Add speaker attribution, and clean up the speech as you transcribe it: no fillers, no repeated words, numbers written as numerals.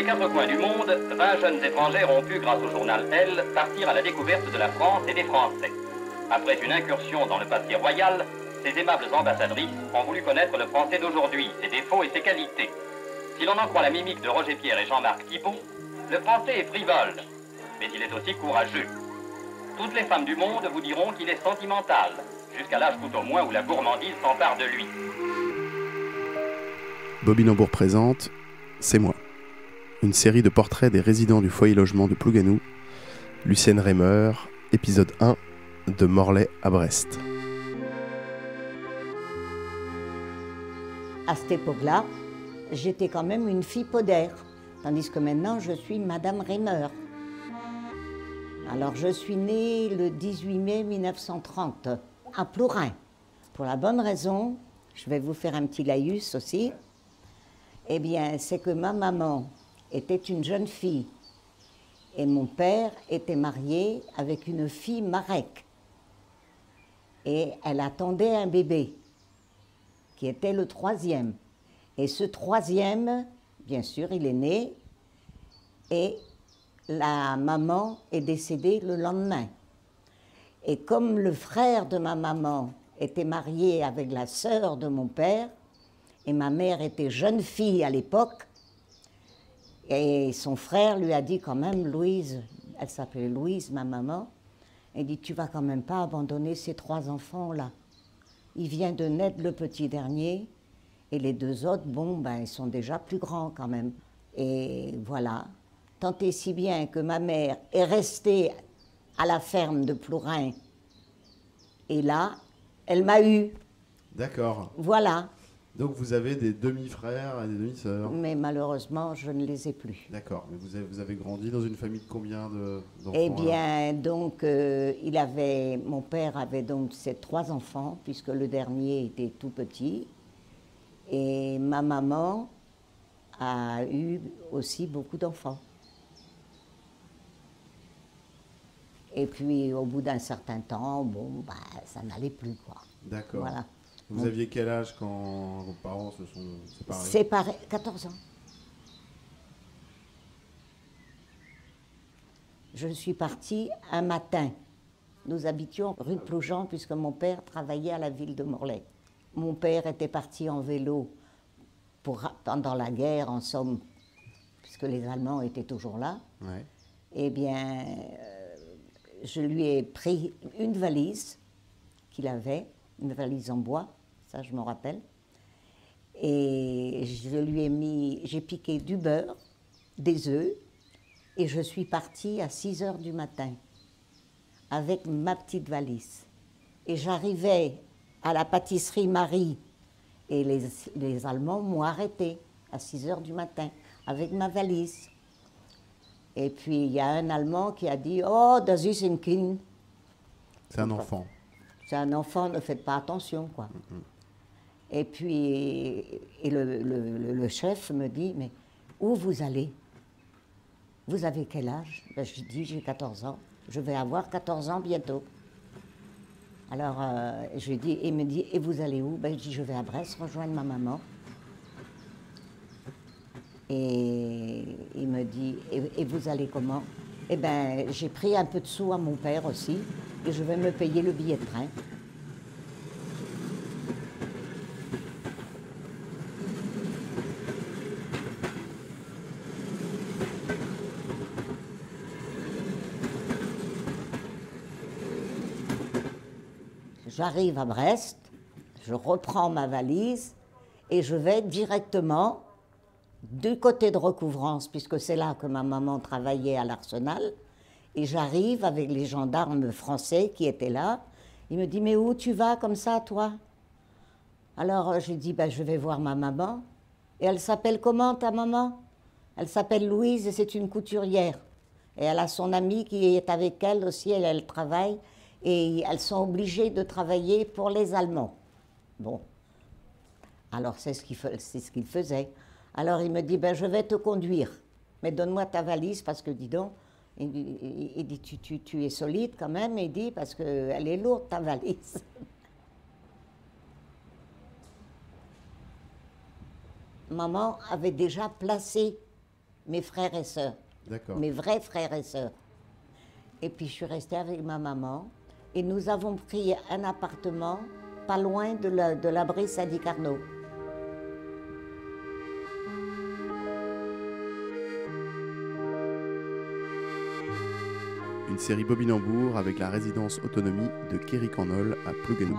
Speaker 1: les quatre coins du monde, 20 jeunes étrangères ont pu, grâce au journal Elle, partir à la découverte de la France et des Français. Après une incursion dans le passé royal, ces aimables ambassadrices ont voulu connaître le français d'aujourd'hui, ses défauts et ses qualités. Si l'on en croit la mimique de Roger Pierre et Jean-Marc Thibault, le français est frivole, mais il est aussi courageux. Toutes les femmes du monde vous diront qu'il est sentimental, jusqu'à l'âge tout au moins où la gourmandise s'empare de lui.
Speaker 2: Bobby Nambour présente C'est moi, une série de portraits des résidents du foyer logement de Plougasnou, Lucienne Reimer, épisode 1, de Morlaix à Brest.
Speaker 3: À cette époque-là, j'étais quand même une fille podère, tandis que maintenant je suis Madame Reimer. Alors je suis née le 18 mai 1930 à Plourin, pour la bonne raison, je vais vous faire un petit laïus aussi, eh bien c'est que ma maman était une jeune fille et mon père était marié avec une fille marèque et elle attendait un bébé qui était le troisième. Et ce troisième, bien sûr, il est né et la maman est décédée le lendemain. Et comme le frère de ma maman était marié avec la sœur de mon père, et ma mère était jeune fille à l'époque, et son frère lui a dit quand même, Louise, elle s'appelait Louise, ma maman, elle dit, tu vas quand même pas abandonner ces trois enfants-là. Il vient de naître le petit dernier, et les deux autres, bon, ben, ils sont déjà plus grands quand même. Et voilà, tant et si bien que ma mère est restée à la ferme de Plourin, et là, elle m'a eu.
Speaker 2: D'accord.
Speaker 3: Voilà.
Speaker 2: Donc vous avez des demi-frères et des demi-sœurs.
Speaker 3: Mais malheureusement, je ne les ai plus.
Speaker 2: D'accord, mais vous avez grandi dans une famille de combien d'enfants?
Speaker 3: Eh bien, donc, mon père avait donc ses trois enfants, puisque le dernier était tout petit. Et ma maman a eu aussi beaucoup d'enfants. Et puis, au bout d'un certain temps, bon, bah, ça n'allait plus, quoi.
Speaker 2: D'accord.
Speaker 3: Voilà.
Speaker 2: Vous aviez quel âge quand vos parents se sont séparés?
Speaker 3: Séparés, 14 ans. Je suis partie un matin. Nous habitions rue de Ploujean, puisque mon père travaillait à la ville de Morlaix. Mon père était parti en vélo pendant la guerre, en Somme, puisque les Allemands étaient toujours là.
Speaker 2: Ouais.
Speaker 3: Eh bien, je lui ai pris une valise qu'il avait, une valise en bois, ça je me rappelle. Et j'ai piqué du beurre, des œufs, et je suis partie à 6 heures du matin avec ma petite valise. Et j'arrivais à la pâtisserie Marie, et les Allemands m'ont arrêtée à 6 heures du matin avec ma valise. Et puis il y a un Allemand qui a dit « Oh, das ist ein Kind ».
Speaker 2: C'est un enfant.
Speaker 3: C'est un enfant, ne faites pas attention, quoi. Et puis le chef me dit « Mais où vous allez? Vous avez quel âge ?» Ben, je dis « J'ai 14 ans. Je vais avoir 14 ans bientôt. » Alors, je lui dis, il me dit, et vous allez où? Ben, je dis, je vais à Brest rejoindre ma maman. Et il me dit, et vous allez comment? Eh bien, j'ai pris un peu de sous à mon père aussi, et je vais me payer le billet de train. J'arrive à Brest, je reprends ma valise et je vais directement du côté de Recouvrance, puisque c'est là que ma maman travaillait à l'Arsenal, et j'arrive avec les gendarmes français qui étaient là. Il me dit « Mais où tu vas comme ça, toi ?» Alors je dis ben, « Je vais voir ma maman. » Et elle s'appelle comment, ta maman? Elle s'appelle Louise et c'est une couturière. Et elle a son amie qui est avec elle aussi, elle travaille. Et elles sont obligées de travailler pour les Allemands. Bon, alors c'est ce qu'il faisait. Alors il me dit, ben, je vais te conduire, mais donne-moi ta valise parce que, dis donc, il dit, tu es solide quand même, il dit, parce qu'elle est lourde ta valise. Maman avait déjà placé mes frères et sœurs,
Speaker 2: D'accord.
Speaker 3: mes vrais frères et sœurs. Et puis je suis restée avec ma maman et nous avons pris un appartement pas loin de l'abri Sadi-Carnot.
Speaker 2: Une série Bobinambour avec la résidence autonomie de Quéricanol à Plouguenot.